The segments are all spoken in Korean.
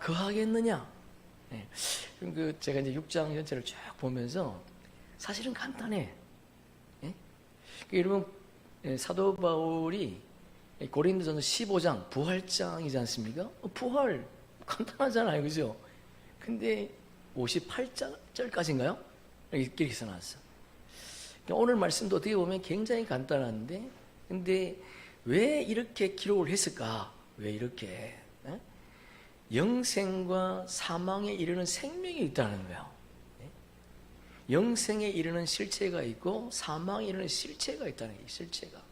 거하겠느냐? 예. 제가 이제 6장 전체를 쭉 보면서 사실은 간단해. 예? 여러분, 사도 바울이 고린도전서 15장 부활장이지 않습니까? 부활 간단하잖아요, 그죠? 근데 58절까지인가요? 이렇게 써놨어. 오늘 말씀도 어떻게 보면 굉장히 간단한데, 근데 왜 이렇게 기록을 했을까? 왜 이렇게? 예? 영생과 사망에 이르는 생명이 있다는 거예요. 예? 영생에 이르는 실체가 있고 사망에 이르는 실체가 있다는 거예요. 실체가.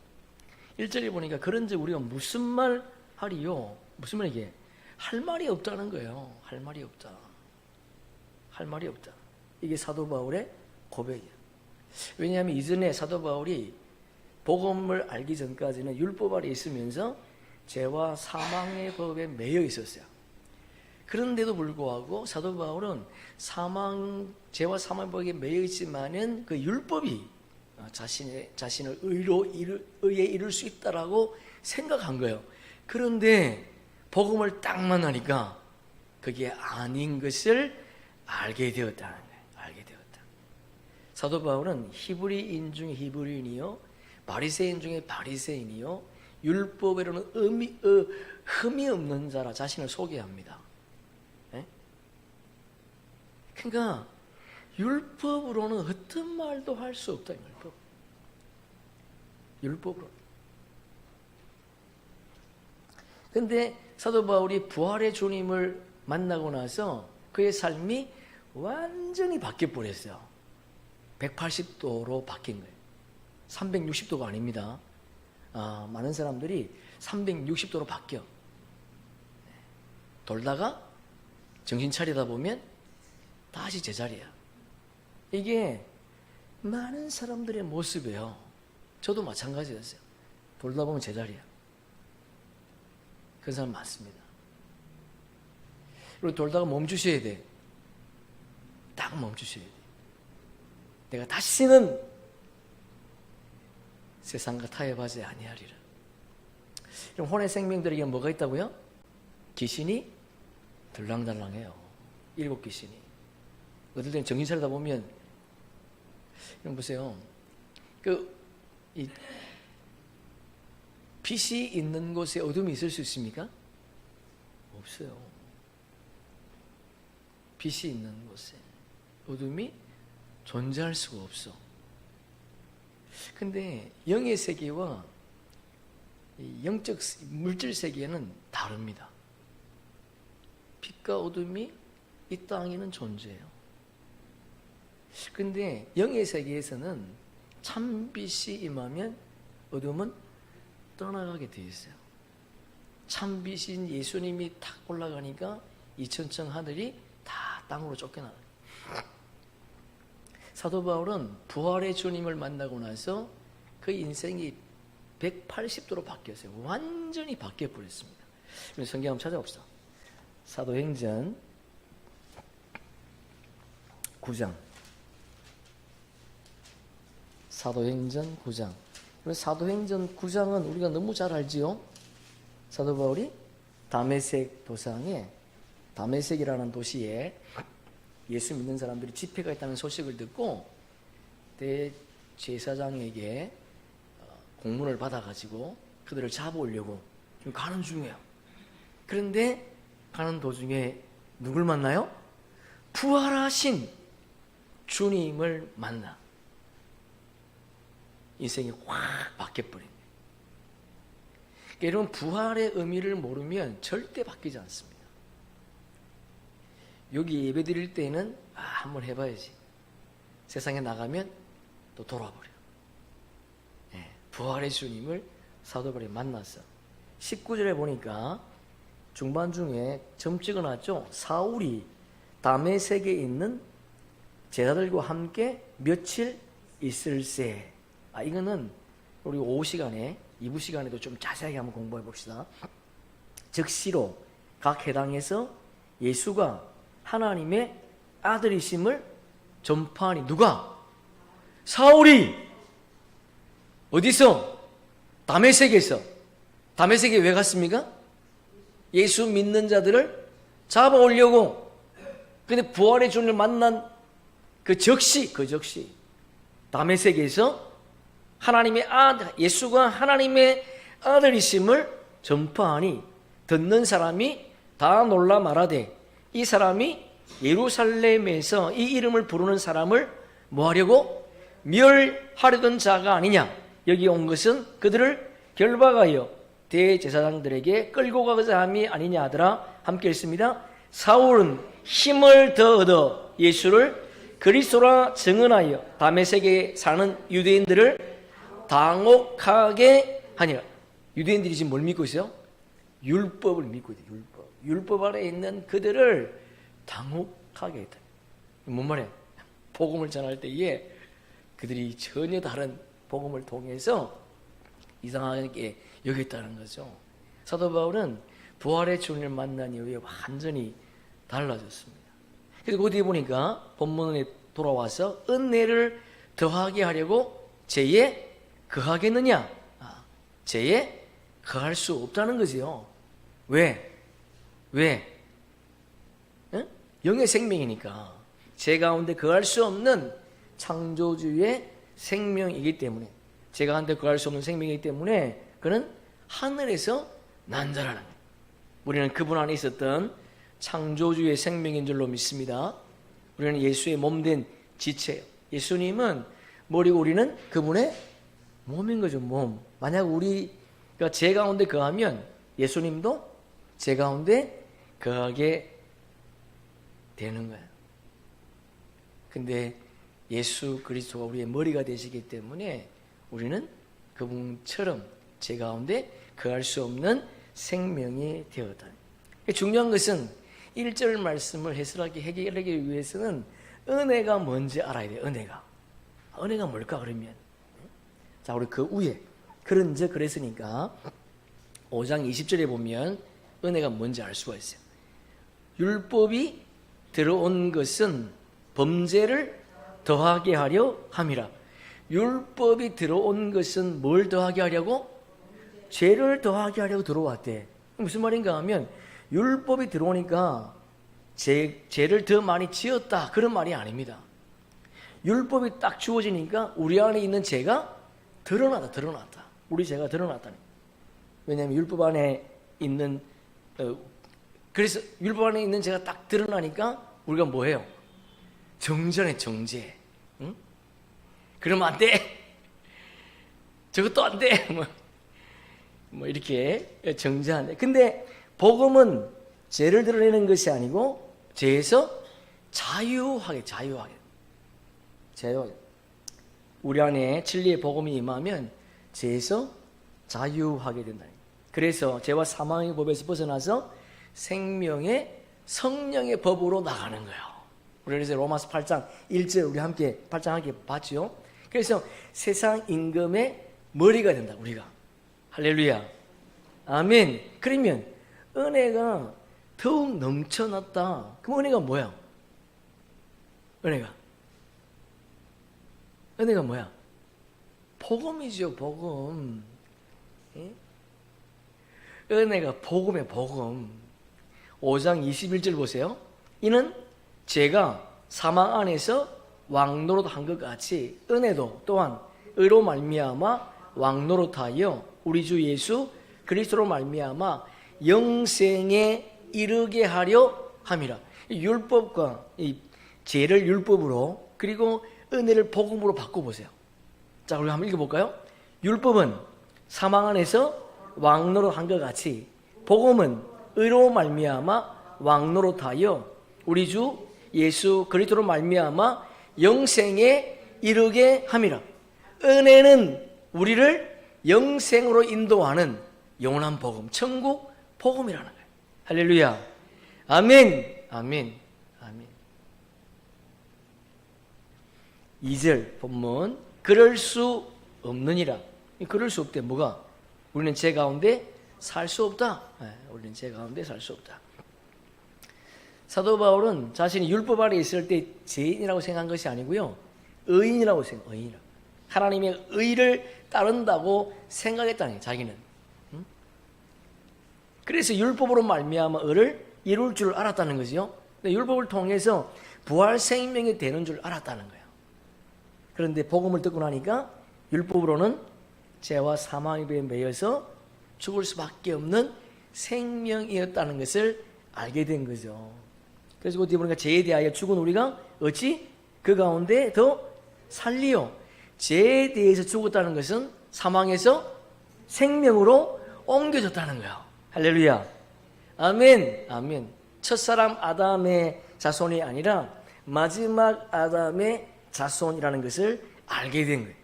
1절에 보니까 그런즉 우리가 무슨 말 하리요? 무슨 말 이게? 할 말이 없다는 거예요. 할 말이 없다. 할 말이 없다. 이게 사도 바울의 고백이에요. 왜냐하면 이전에 사도 바울이 복음을 알기 전까지는 율법 아래 있으면서 죄와 사망의 법에 매여 있었어요. 그런데도 불구하고 사도 바울은 죄와 사망의 법에 매여 있지만은 그 율법이 자신을 의에 이룰 수 있다라고 생각한 거예요. 그런데 복음을 딱 만나니까 그게 아닌 것을 알게 되었다는 거예요. 알게 되었다. 사도 바울은 히브리인 중에 히브리인이요, 바리새인 중에 바리새인이요, 율법에로는 흠이 없는 자라 자신을 소개합니다. 네? 그러니까 율법으로는 어떤 말도 할 수 없다. 율법으로. 근데 사도 바울이 부활의 주님을 만나고 나서 그의 삶이 완전히 바뀌어 버렸어요. 180도로 바뀐 거예요. 360도가 아닙니다. 많은 사람들이 360도로 바뀌어. 돌다가 정신 차리다 보면 다시 제자리야. 이게 많은 사람들의 모습이에요. 저도 마찬가지였어요. 돌다 보면 제자리야. 그런 사람 많습니다. 그리고 돌다가 멈추셔야 돼. 딱 멈추셔야 돼. 내가 다시는 세상과 타협하지 아니하리라. 그럼 혼의 생명들에게 뭐가 있다고요? 귀신이 들랑달랑해요. 7 귀신이. 어떨 때는 정신 차리다 보면, 여러분 보세요. 빛이 있는 곳에 어둠이 있을 수 있습니까? 없어요. 빛이 있는 곳에 어둠이 존재할 수가 없어. 근데 영의 세계와 영적 물질 세계는 다릅니다. 빛과 어둠이 이 땅에는 존재해요. 근데 영의 세계에서는 참빛이 임하면 어둠은 떠나가게 되어 있어요. 참빛인 예수님이 탁 올라가니까 2000층 하늘이 다 땅으로 쫓겨나요. 사도 바울은 부활의 주님을 만나고 나서 그 인생이 180도로 바뀌었어요. 완전히 바뀌어 버렸습니다. 성경 한번 찾아봅시다. 사도행전 9장. 사도행전 9장. 사도행전 9장은 우리가 너무 잘 알지요. 사도 바울이 다메섹 도상에, 다메섹이라는 도시에 예수 믿는 사람들이 집회가 있다는 소식을 듣고 대제사장에게 공문을 받아가지고 그들을 잡아오려고 지금 가는 중이에요. 그런데 가는 도중에 누굴 만나요? 부활하신 주님을 만나. 인생이 확 바뀌어버린 거예요. 그러니까 여러분, 부활의 의미를 모르면 절대 바뀌지 않습니다. 여기 예배 드릴 때는 한번 해봐야지. 세상에 나가면 또 돌아버려. 부활의 주님을 사도 바울이 만났어. 19절에 보니까 중반 중에 점 찍어놨죠. 사울이 다메섹에 있는 제자들과 함께 며칠 있을세. 이거는 우리 오후 시간에 2부 시간에도 좀 자세하게 한번 공부해 봅시다. 즉시로 각 해당에서 예수가 하나님의 아들이심을 전파하니. 누가? 사울이. 어디서? 다메섹에서. 다메섹에 왜 갔습니까? 예수 믿는 자들을 잡아오려고. 근데 부활의 주님을 만난 그 즉시 다메섹에서 하나님의 아들, 예수가 하나님의 아들이심을 전파하니 듣는 사람이 다 놀라 말하되 이 사람이 예루살렘에서 이 이름을 부르는 사람을 뭐 하려고? 멸하려던 자가 아니냐. 여기 온 것은 그들을 결박하여 대제사장들에게 끌고 가고자 함이 아니냐 하더라. 함께 읽습니다. 사울은 힘을 더 얻어 예수를 그리스도라 증언하여 다메섹에 사는 유대인들을 당혹하게 하니라. 유대인들이 지금 뭘 믿고 있어요? 율법을 믿고 있어요. 율법 아래 있는 그들을 당혹하게 했다. 뭔 말이야? 복음을 전할 때에 그들이 전혀 다른 복음을 통해서 이상하게 여겼다는 거죠. 사도 바울은 부활의 주님을 만난 이후에 완전히 달라졌습니다. 그래서 그 뒤에 보니까 본문에 돌아와서 은혜를 더하게 하려고 죄에 거하겠느냐? 죄에 거할 수 없다는 거지요. 왜? 응? 영의 생명이니까 죄 가운데 거할 수 없는 창조주의 생명이기 때문에, 죄 가운데 거할 수 없는 생명이기 때문에 그는 하늘에서 난 자라는 거예요. 우리는 그분 안에 있었던 창조주의 생명인 줄로 믿습니다. 우리는 예수의 몸된 지체예요. 예수님은 머리고 우리는 그분의 몸인 거죠. 몸. 만약 우리가 죄 가운데 거하면 예수님도 죄 가운데 거하게 되는 거예요. 근데 예수 그리스도가 우리의 머리가 되시기 때문에 우리는 그분처럼 죄 가운데 거할 수 없는 생명이 되었다. 중요한 것은 1절 말씀을 해결하기 위해서는 은혜가 뭔지 알아야 돼요. 은혜가 뭘까 그러면, 자, 우리 그 위에 그런즉 그랬으니까 5장 20절에 보면 은혜가 뭔지 알 수가 있어요. 율법이 들어온 것은 범죄를 더하게 하려 함이라. 율법이 들어온 것은 뭘 더하게 하려고? 죄를 더하게 하려고 들어왔대. 무슨 말인가 하면 율법이 들어오니까 죄를 더 많이 지었다, 그런 말이 아닙니다. 율법이 딱 주어지니까 우리 안에 있는 죄가 드러났다. 우리 죄가 드러났다니. 왜냐하면 율법 안에 있는 그래서 율법 안에 있는 죄가 딱 드러나니까 우리가 뭐해요? 정전해, 정죄. 응? 그러면 안 돼. 저것도 안 돼. 뭐 이렇게 정죄한대. 근데 복음은 죄를 드러내는 것이 아니고 죄에서 자유하게. 우리 안에 진리의 복음이 임하면 죄에서 자유하게 된다. 그래서 죄와 사망의 법에서 벗어나서 생명의 성령의 법으로 나가는 거예요. 우리 그래서 로마서 8장 1절 우리 함께 8장 함께 봤죠. 그래서 세상 임금의 머리가 된다, 우리가. 할렐루야. 아멘. 그러면 은혜가 더욱 넘쳐났다. 그럼 은혜가 뭐야? 은혜가 뭐야? 복음이죠, 복음. 예? 은혜가 복음의 복음. 5장 21절 보세요. 이는 죄가 사망 안에서 왕노릇한 것 같이 은혜도 또한 의로 말미암아 왕노릇하여 우리 주 예수 그리스도로 말미암아 영생에 이르게 하려 함이라. 율법과 이 죄를 율법으로, 그리고 은혜를 복음으로 바꿔보세요. 자, 우리 한번 읽어볼까요? 율법은 사망 안에서 왕노릇한 것 같이 복음은 의로 말미암아 왕노릇하여 우리 주 예수 그리스도로 말미암아 영생에 이르게 함이라. 은혜는 우리를 영생으로 인도하는 영원한 복음, 천국 복음이라는 거예요. 할렐루야. 아멘. 아멘. 아멘. 2절 본문, 그럴 수 없느니라. 그럴 수 없대. 뭐가? 우리는 죄 가운데 살 수 없다. 우리는 죄 가운데 살 수 없다. 사도 바울은 자신이 율법 아래 있을 때 죄인이라고 생각한 것이 아니고요, 의인이라고 생각해요. 의인이라고. 하나님의 의를 따른다고 생각했다는 거예요, 자기는. 그래서 율법으로 말미암아 의를 이룰 줄 알았다는 거죠. 율법을 통해서 부활 생명이 되는 줄 알았다는 거예요. 그런데 복음을 듣고 나니까 율법으로는 죄와 사망에 매여서 죽을 수밖에 없는 생명이었다는 것을 알게 된 거죠. 그래서 그 뒤에 보니까 죄에 대하여 죽은 우리가 어찌 그 가운데 더 살리요. 죄에 대해서 죽었다는 것은 사망에서 생명으로 옮겨졌다는 거예요. 할렐루야. 아멘. 아멘. 첫사람 아담의 자손이 아니라 마지막 아담의 자손이라는 것을 알게 된 거예요.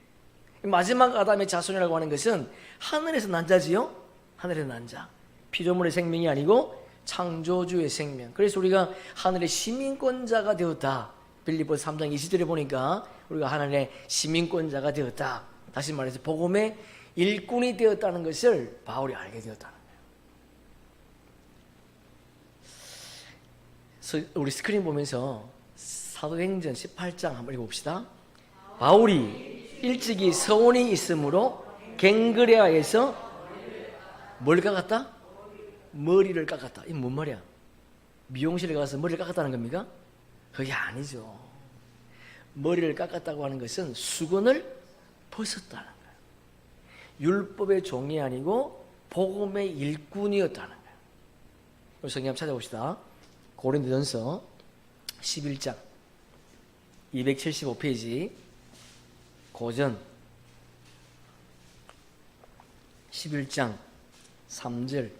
마지막 아담의 자손이라고 하는 것은 하늘에서 난 자지요. 하늘에서 난 자. 피조물의 생명이 아니고 창조주의 생명. 그래서 우리가 하늘의 시민권자가 되었다. 빌립보서 3장 20절에 보니까 우리가 하늘의 시민권자가 되었다. 다시 말해서 복음의 일꾼이 되었다는 것을 바울이 알게 되었다는 거예요. 우리 스크린 보면서 사도행전 18장 한번 읽어봅시다. 바울이 일찍이 서원이 있으므로 갱그레아에서 뭘 깎았다? 머리를 깎았다. 이게 뭔 말이야? 미용실에 가서 머리를 깎았다는 겁니까? 그게 아니죠. 머리를 깎았다고 하는 것은 수건을 벗었다는 거예요. 율법의 종이 아니고 복음의 일꾼이었다는 거예요. 우리 성경 한번 찾아봅시다. 고린도전서 11장 275페이지 고전 11장 3절.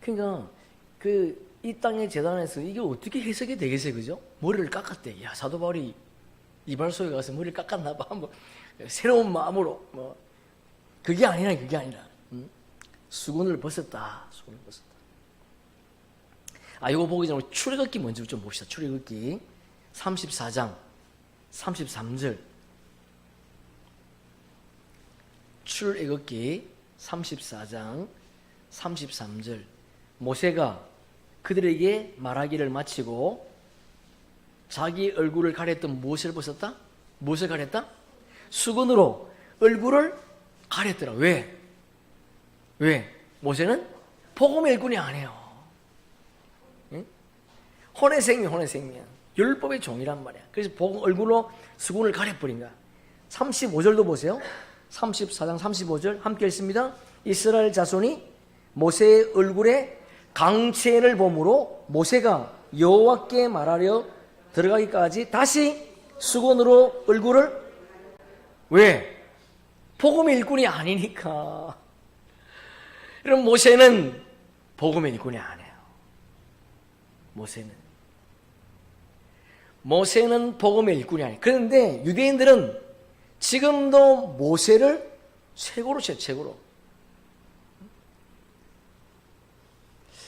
그러니까 이 땅의 재단에서 이게 어떻게 해석이 되겠어요, 그죠? 머리를 깎았대. 야, 사도 바울이 이발소에 가서 머리를 깎았나 봐. 뭐 새로운 마음으로 그게 아니라 수건을 벗었다. 수건을 벗었다. 이거 보기 전에 출애굽기 먼저 좀 봅시다. 출애굽기 34장 33절. 출애굽기 34장 33절. 모세가 그들에게 말하기를 마치고 자기 얼굴을 가렸던 무엇을 벗었다? 무엇을 가렸다? 수건으로 얼굴을 가렸더라. 왜? 모세는 복음의 일꾼이 아니에요. 응? 혼의 생명. 율법의 종이란 말이야. 그래서 복음 얼굴로 수건을 가려버린 거야. 35절도 보세요. 34장 35절 함께 읽습니다. 이스라엘 자손이 모세의 얼굴에 강체를 보므로 모세가 여호와께 말하려 들어가기까지 다시 수건으로 얼굴을 왜? 복음의 일꾼이 아니니까. 그럼 모세는 복음의 일꾼이 아니에요. 모세는 복음의 일꾼이 아니에요. 그런데 유대인들은 지금도 모세를 최고로 쳐요. 최고로.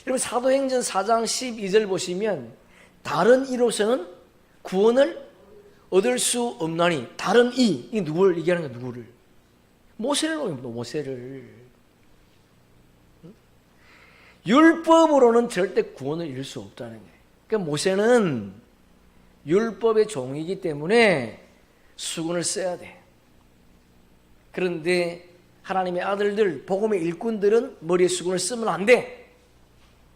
여러분 사도행전 4장 12절 보시면 다른 이로서는 구원을 얻을 수 없나니 다른 이 누구를 얘기하는 거야? 누구를? 모세를. 율법으로는 절대 구원을 이룰 수 없다는 거예요. 그러니까 모세는 율법의 종이기 때문에 수건을 써야 돼. 그런데 하나님의 아들들, 복음의 일꾼들은 머리에 수건을 쓰면 안 돼.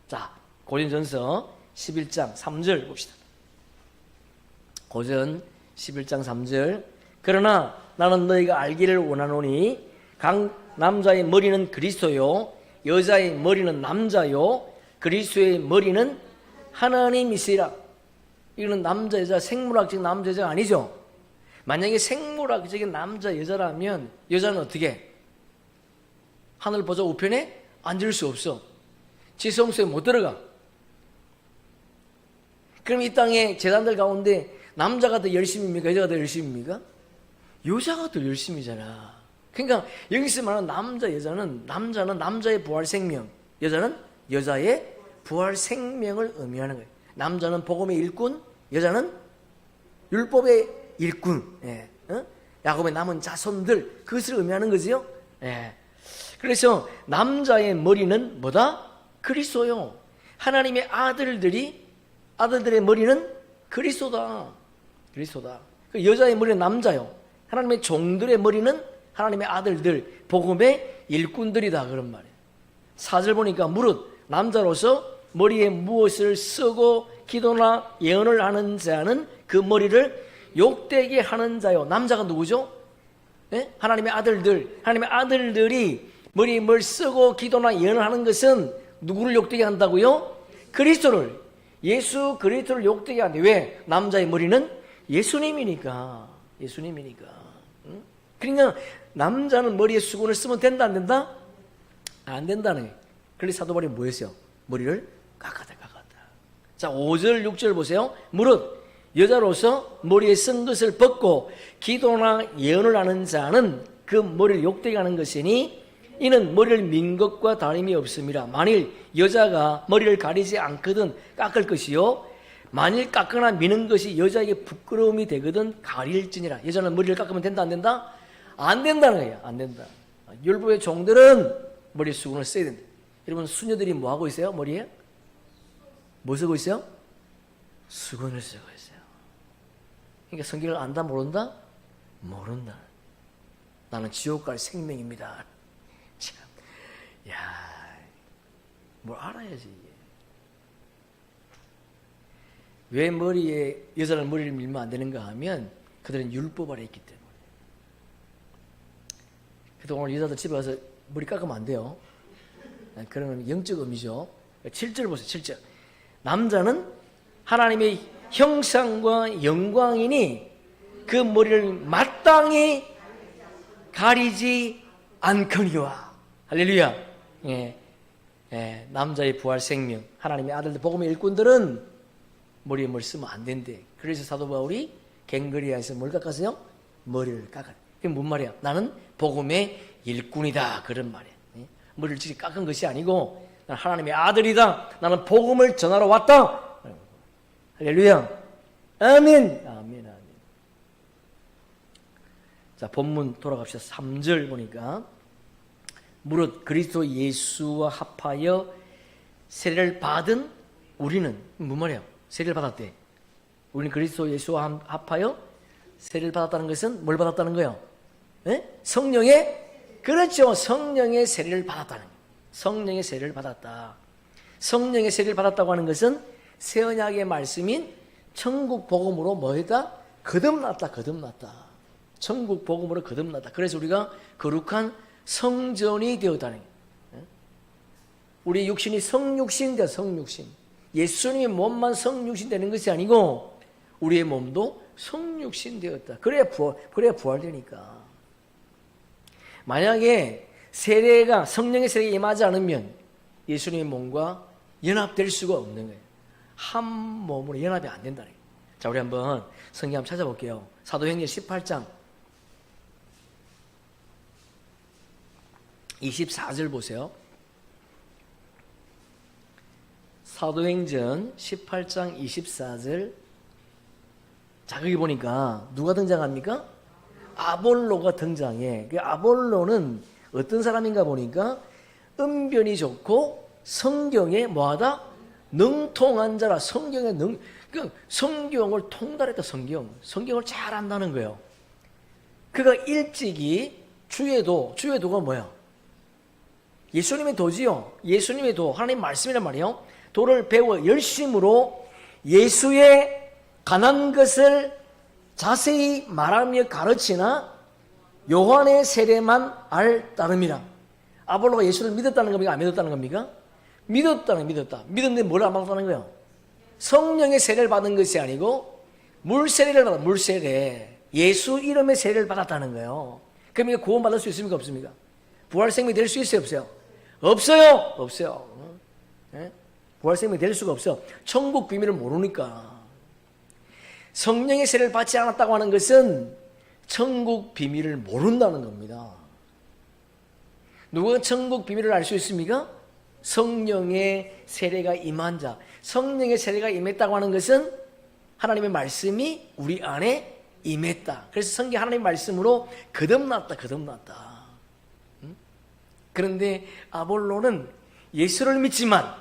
자, 고린전서 11장 3절 봅시다. 고전 11장 3절. 그러나 나는 너희가 알기를 원하노니 각 남자의 머리는 그리스도요 여자의 머리는 남자요 그리스도의 머리는 하나님이시라. 이거는 남자 여자 생물학적인 남자 여자가 아니죠. 만약에 생물학적인 남자 여자라면 여자는 어떻게? 하늘 보좌 우편에 앉을 수 없어. 지성소에 못 들어가. 그럼 이 땅의 제단들 가운데 남자가 더 열심입니까? 여자가 더 열심입니까? 여자가 더 열심이잖아. 그러니까 여기서 말하는 남자 여자는 남자는 남자의 부활 생명, 여자는 여자의 부활 생명을 의미하는 거예요. 남자는 복음의 일꾼, 여자는 율법의 일꾼. 예. 야곱의 남은 자손들, 그것을 의미하는 거지요. 예. 그래서 남자의 머리는 뭐다? 그리스도요. 하나님의 아들들의 머리는 그리스도다. 그 여자의 머리는 남자요. 하나님의 종들의 머리는 하나님의 아들들, 복음의 일꾼들이다. 그런 말이에요. 4절 보니까 무릇 남자로서 머리에 무엇을 쓰고 기도나 예언을 하는 자는 그 머리를 욕되게 하는 자요. 남자가 누구죠? 네? 하나님의 아들들. 하나님의 아들들이 머리에 뭘 쓰고 기도나 예언을 하는 것은 누구를 욕되게 한다고요? 그리스도를. 예수 그리스도를 욕되게 하는데 왜? 남자의 머리는 예수님이니까. 예수님이니까. 응? 그러니까 남자는 머리에 수건을 쓰면 된다 안 된다? 안 된다는 거예요. 그래서 사도 바울이 뭐 했어요? 머리를 깎았다. 자, 5절 6절 보세요. 무릇 여자로서 머리에 쓴 것을 벗고 기도나 예언을 하는 자는 그 머리를 욕되게 하는 것이니 이는 머리를 민 것과 다름이 없습니다. 만일 여자가 머리를 가리지 않거든 깎을 것이요 만일 깎거나 미는 것이 여자에게 부끄러움이 되거든 가릴지니라. 여자는 머리를 깎으면 된다 안 된다? 안 된다는 거예요. 안 된다. 율법의 종들은 머리에 수건을 써야 된다. 여러분 수녀들이 뭐 하고 있어요? 머리에? 뭐 쓰고 있어요? 수건을 쓰고 있어요. 그러니까 성경을 안다 모른다? 모른다. 나는 지옥 갈 생명입니다. 참, 야, 뭘 알아야지 이게. 왜 머리에 여자는 머리를 밀면 안 되는가 하면 그들은 율법 아래 있기 때문에. 그래서 오늘 여자들 집에 가서 머리 깎으면 안 돼요. 그러면 영적 의미죠. 7절 보세요. 7절. 남자는 하나님의 형상과 영광이니 그 머리를 마땅히 가리지 않거니와. 할렐루야. 남자의 부활 생명, 하나님의 아들들, 복음의 일꾼들은 머리에 뭘 쓰면 안 된대. 그래서 사도 바울이 갱그리아에서 뭘 깎았어요? 머리를 깎았어요. 그게 뭔 말이야? 나는 복음의 일꾼이다. 그런 말이야. 머리를 직접 깎은 것이 아니고 나는 하나님의 아들이다. 나는 복음을 전하러 왔다. 할렐루야. 아멘. 아멘. 아멘. 자, 본문 돌아갑시다. 3절 보니까 무릇 그리스도 예수와 합하여 세례를 받은 우리는 뭔 말이야? 세례를 받았대. 우리는 그리스도 예수와 합하여 세례를 받았다는 것은 뭘 받았다는 거예요? 성령의 그렇죠. 성령의 세례를 받았다는 거예요. 성령의 세례를 받았다. 성령의 세례를 받았다고 하는 것은 새 언약의 말씀인 천국 복음으로 뭐했다? 거듭났다. 거듭났다. 천국 복음으로 거듭났다. 그래서 우리가 거룩한 성전이 되었다는 거예요. 우리 육신이 성육신 되어 성육신. 예수님의 몸만 성육신 되는 것이 아니고 우리의 몸도 성육신 되었다. 그래야 부활되니까. 만약에 세례가 성령의 세례가 임하지 않으면 예수님의 몸과 연합될 수가 없는 거예요. 한 몸으로 연합이 안 된다는 거예요. 자, 우리 한번 성경 한번 찾아볼게요. 사도행전 18장 24절 보세요. 사도행전 18장 24절. 자, 거기 보니까 누가 등장합니까? 아볼로가 등장해. 그 아볼로는 어떤 사람인가 보니까 은변이 좋고 성경에 뭐하다? 능통한 자라. 성경에 성경을 통달했다. 성경을 잘 안다는 거예요. 그가 일찍이 주의 도가 뭐야? 예수님의 도지요. 예수님의 도, 하나님 말씀이란 말이에요. 도를 배워 열심으로 예수의 가난 것을 자세히 말하며 가르치나 요한의 세례만 알 따름이라. 아볼로가 예수를 믿었다는 겁니까? 안 믿었다는 겁니까? 믿었다. 믿었는데 뭘 안 받았다는 거예요? 성령의 세례를 받은 것이 아니고 물세례를 받아. 물세례. 예수 이름의 세례를 받았다는 거예요. 그럼 이거 구원받을 수 있습니까? 없습니까? 부활생명이 될 수 있어요? 없어요? 없어요. 부활생명이 될 수가 없어. 천국 비밀을 모르니까. 성령의 세례를 받지 않았다고 하는 것은 천국 비밀을 모른다는 겁니다. 누가 천국 비밀을 알 수 있습니까? 성령의 세례가 임한 자. 성령의 세례가 임했다고 하는 것은 하나님의 말씀이 우리 안에 임했다. 그래서 성경 하나님의 말씀으로 거듭났다. 그런데 아볼로는 예수를 믿지만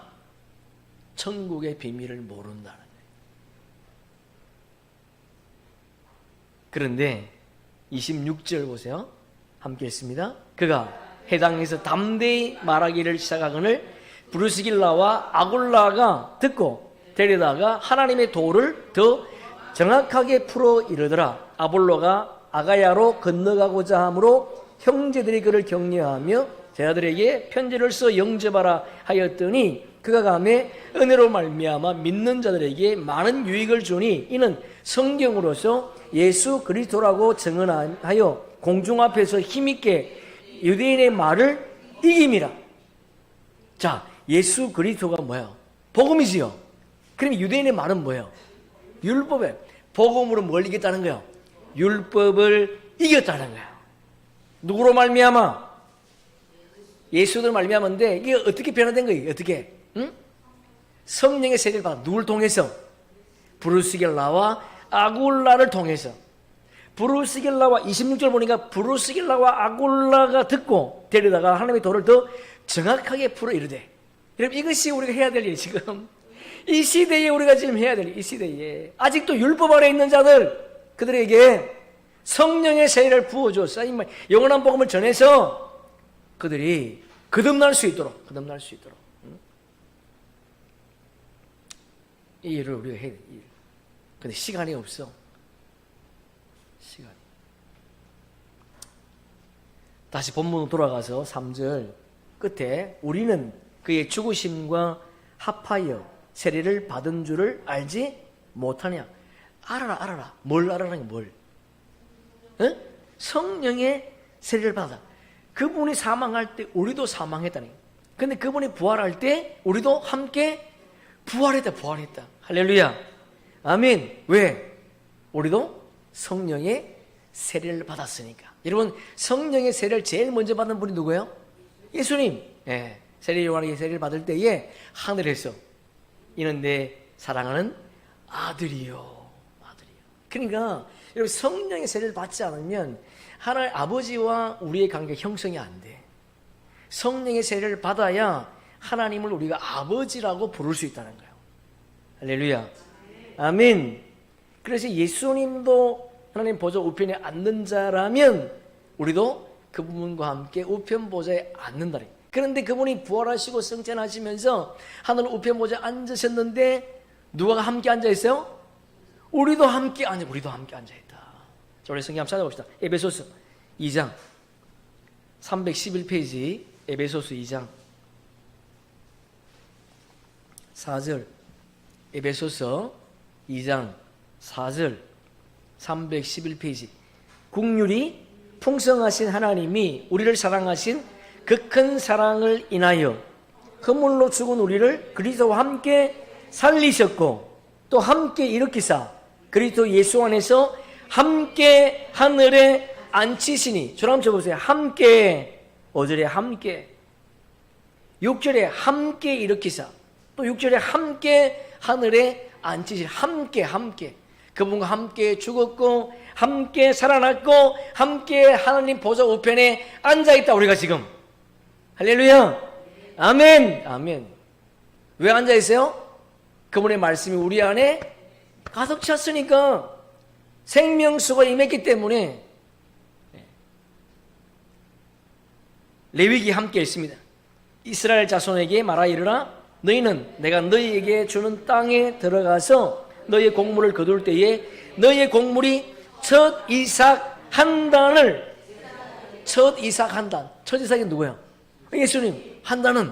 천국의 비밀을 모른다는 거예요. 그런데 26절 보세요. 함께 읽습니다. 그가 해당해서 담대히 말하기를 시작하거늘 브루스길라와 아굴라가 듣고 데려다가 하나님의 도를 더 정확하게 풀어 이르더라. 아볼로가 아가야로 건너가고자 하므로 형제들이 그를 격려하며 제자들에게 편지를 써 영접하라 하였더니 그가 가매 은혜로 말미암아 믿는 자들에게 많은 유익을 주니 이는 성경으로서 예수 그리스도라고 증언하여 공중 앞에서 힘있게 유대인의 말을 이김이라. 자, 예수 그리스도가 뭐예요? 복음이지요. 그럼 유대인의 말은 뭐예요? 율법에. 복음으로 뭘 이겼다는 거예요? 율법을 이겼다는 거예요. 누구로 말미암아? 예수로 말미암은데 이게 어떻게 변화된 거예요? 어떻게? 응? 성령의 세례를 받아. 누굴 통해서? 브루스길라와 아굴라를 통해서. 브루스길라와 26절 보니까 브루스길라와 아굴라가 듣고 데려다가 하나님의 도를 더 정확하게 풀어 이르되. 여러분 이것이 우리가 해야 될 일 지금 이 시대에 우리가 지금 해야 될 일, 이 시대에 아직도 율법 아래 있는 자들 그들에게 성령의 세례를 부어줘서 영원한 복음을 전해서 그들이 거듭날 수 있도록 이 일을 우리가 해야 돼. 근데 시간이 없어. 시간이. 다시 본문으로 돌아가서 3절 끝에 우리는 그의 죽으심과 합하여 세례를 받은 줄을 알지 못하냐. 알아라. 뭘 알아라는 뭘? 에? 성령의 세례를 받아. 그분이 사망할 때 우리도 사망했다니. 근데 그분이 부활할 때 우리도 함께 부활했다. 할렐루야. 아멘. 왜? 우리도 성령의 세례를 받았으니까. 여러분 성령의 세례를 제일 먼저 받은 분이 누구예요? 예수님. 예. 세례 요한에게 세례를 받을 때에 하늘에서 이는 내 사랑하는 아들이요. 그러니까 여러분 성령의 세례를 받지 않으면 하나님 아버지와 우리의 관계 형성이 안 돼. 성령의 세례를 받아야 하나님을 우리가 아버지라고 부를 수 있다는 거예요. 할렐루야. 아멘. 그래서 예수님도 하나님 보좌 우편에 앉는 자라면 우리도 그분과 함께 우편 보좌에 앉는다. 그런데 그분이 부활하시고 승천하시면서 하늘 우편 보좌에 앉으셨는데 누가 함께 앉아 있어요? 우리도 함께 앉아있다. 자, 우리 성경 한번 찾아봅시다. 에베소서 2장 311페이지 에베소서 2장 4절 에베소서 2장 4절 311페이지 국률이 풍성하신 하나님이 우리를 사랑하신 그 큰 사랑을 인하여 허물로 죽은 우리를 그리스도와 함께 살리셨고 또 함께 일으키사 그리스도 예수 안에서 함께 하늘에 앉히시니. 저랑 적어보세요. 함께. 5절에 함께, 6절에 함께 일으키사, 또 6절에 함께 하늘에 앉히시니. 함께 그분과 함께 죽었고 함께 살아났고 함께 하나님 보좌 우편에 앉아있다. 우리가 지금. 할렐루야. 아멘. 왜 앉아있어요? 그분의 말씀이 우리 안에 가득 찼으니까. 생명수가 임했기 때문에. 레위기 함께 있습니다. 이스라엘 자손에게 말하 이르라 너희는 내가 너희에게 주는 땅에 들어가서 너희의 곡물을 거둘 때에 너희의 곡물이 첫 이삭 한 단을. 첫 이삭 한 단. 첫 이삭이 누구예요? 예수님. 한 단은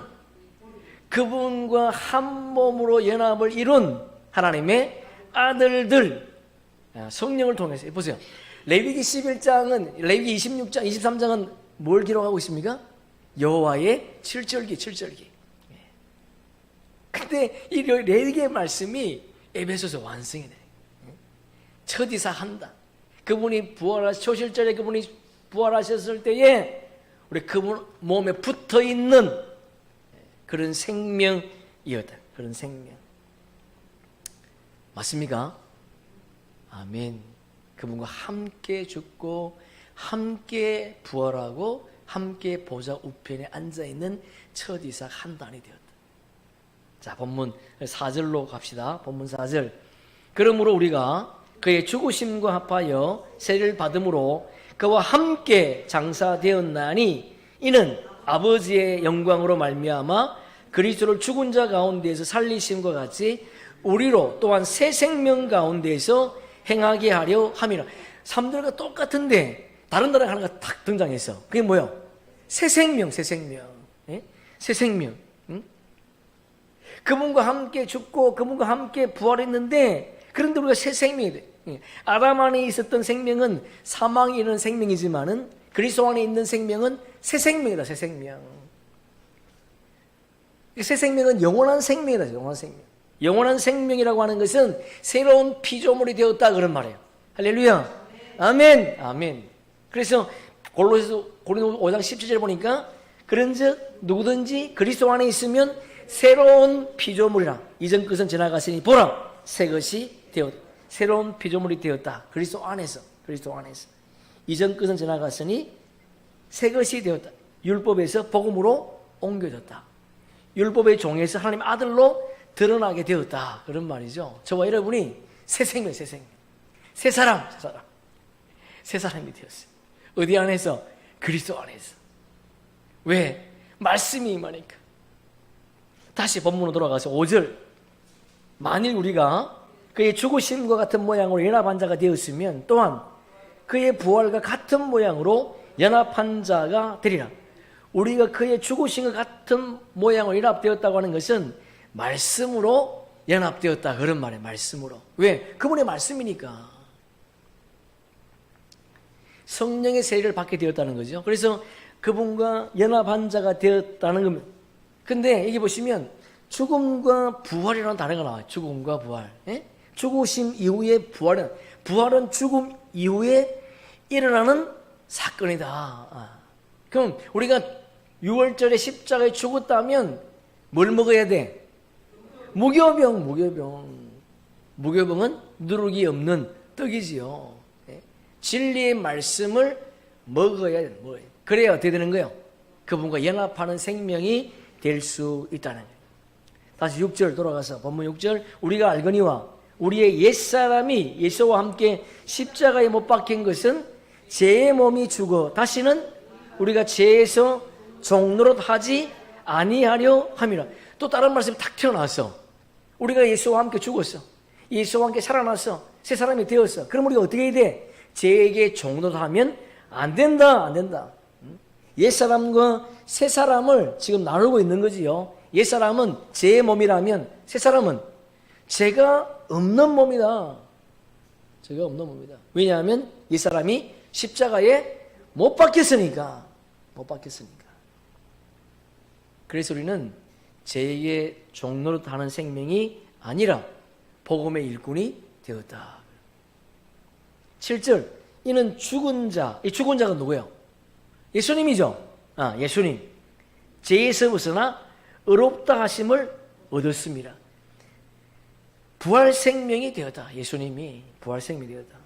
그분과 한 몸으로 연합을 이룬 하나님의 아들들, 성령을 통해서. 보세요. 레위기 11장은, 레위기 26장, 23장은 뭘 기록하고 있습니까? 여호와의 칠절기. 근데 이 레위기의 말씀이 에베소서 완성이 돼. 첫 이삭 한다. 그분이 초실절에 그분이 부활하셨을 때에 우리 그분 몸에 붙어 있는 그런 생명이었다. 그런 생명. 맞습니까? 아멘. 그분과 함께 죽고 함께 부활하고 함께 보좌 우편에 앉아있는 첫 이삭 한 단이 되었다. 자, 본문 4절로 갑시다. 본문 4절. 그러므로 우리가 그의 죽으심과 합하여 세례를 받음으로 그와 함께 장사되었나니 이는 아버지의 영광으로 말미암아 그리스도를 죽은 자 가운데에서 살리심과 같이 우리로 또한 새 생명 가운데에서 행하게 하려 함이라. 3절과 똑같은데 다른 나라 하나가 탁 등장해서 그게 뭐예요? 새 생명, 새 생명. 예? 새 생명. 응? 그분과 함께 죽고 그분과 함께 부활했는데 그런데 우리가 새 생명이 돼. 아담 안에 있었던 생명은 사망이 이르는 생명이지만은 그리스도 안에 있는 생명은 새 생명이다. 새 생명. 새 생명은 영원한 생명이다. 영원한 생명. 영원한 생명이라고 하는 것은 새로운 피조물이 되었다 그런 말이에요. 할렐루야. 아멘. 아멘. 그래서 고린도 5장 17절 보니까 그런즉 누구든지 그리스도 안에 있으면 새로운 피조물이라. 이전 것은 지나갔으니 보라 새 것이 되었다. 새로운 피조물이 되었다. 그리스도 안에서. 그리스도 안에서. 이전 것은 지나갔으니 새 것이 되었다. 율법에서 복음으로 옮겨졌다. 율법의 종에서 하나님 아들로 드러나게 되었다. 그런 말이죠. 저와 여러분이 새 생명, 새 생명. 새 사람, 새 사람. 새 사람이 되었어요. 어디 안에서? 그리스도 안에서. 왜? 말씀이 임하니까. 다시 본문으로 돌아가서 5절. 만일 우리가 그의 죽으심과 같은 모양으로 연합한 자가 되었으면 또한 그의 부활과 같은 모양으로 연합한 자가 되리라. 우리가 그의 죽으심과 같은 모양으로 연합되었다고 하는 것은 말씀으로 연합되었다. 그런 말이에요. 말씀으로. 왜? 그분의 말씀이니까. 성령의 세례를 받게 되었다는 거죠. 그래서 그분과 연합한 자가 되었다는 겁니다. 근데 여기 보시면 죽음과 부활이라는 단어가 나와요. 죽음과 부활. 예? 죽으심 이후에 부활은 죽음 이후에 일어나는 사건이다. 그럼 우리가 6월절에 십자가에 죽었다면 뭘 먹어야 돼? 무교병. 무교병은 누룩이 없는 떡이지요. 진리의 말씀을 먹어야 돼. 그래야 어떻게 되는 거예요? 그분과 연합하는 생명이 될 수 있다는 거예요. 다시 6절 돌아가서 본문 6절. 우리가 알거니와 우리의 옛사람이 예수와 함께 십자가에 못 박힌 것은 죄의 몸이 죽어 다시는 우리가 죄에서 종노릇 하지 아니하려 함이라. 또 다른 말씀이 탁 튀어나왔어. 우리가 예수와 함께 죽었어. 예수와 함께 살아났어. 새 사람이 되었어. 그럼 우리가 어떻게 해야 돼? 죄에게 종노릇하면 안 된다. 안 된다. 옛사람과 새 사람을 지금 나누고 있는 거지요. 옛사람은 죄의 몸이라면 새 사람은 죄가 없는 몸이다. 죄가 없는 몸이다. 왜냐하면 옛사람이 십자가에 못 박혔으니까. 못 박혔으니까. 그래서 우리는 죄의 종노릇하는 생명이 아니라 복음의 일꾼이 되었다. 7절. 이는 죽은 자. 이 죽은 자가 누구예요? 예수님이죠. 예수님. 죄에서 벗어나 의롭다 하심을 얻었습니다. 부활 생명이 되었다. 예수님이 부활 생명이 되었다.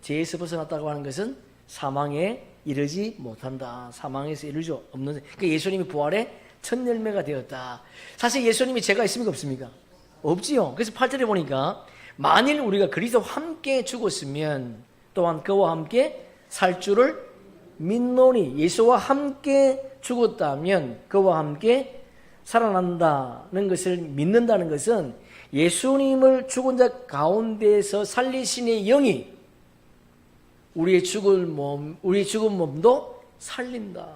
죄에서 벗어났다고 하는 것은 사망에 이르지 못한다. 사망에서 이르지 없는. 그러니까 예수님이 부활의 첫 열매가 되었다. 사실 예수님이 죄가 있습니까? 없습니까? 없지요. 그래서 8절에 보니까 만일 우리가 그리스도와 함께 죽었으면 또한 그와 함께 살 줄을 믿노니. 예수와 함께 죽었다면 그와 함께 살아난다는 것을 믿는다는 것은 예수님을 죽은 자 가운데서 살리시는 영이 우리의 죽은 몸도 살린다.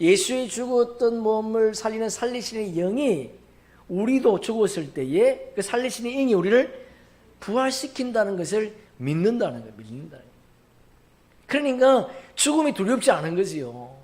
예수의 죽었던 몸을 살리시는 영이 우리도 죽었을 때에 그 살리시는 영이 우리를 부활시킨다는 것을 믿는다는 거예요. 믿는다는 거예요. 그러니까 죽음이 두렵지 않은 거지요.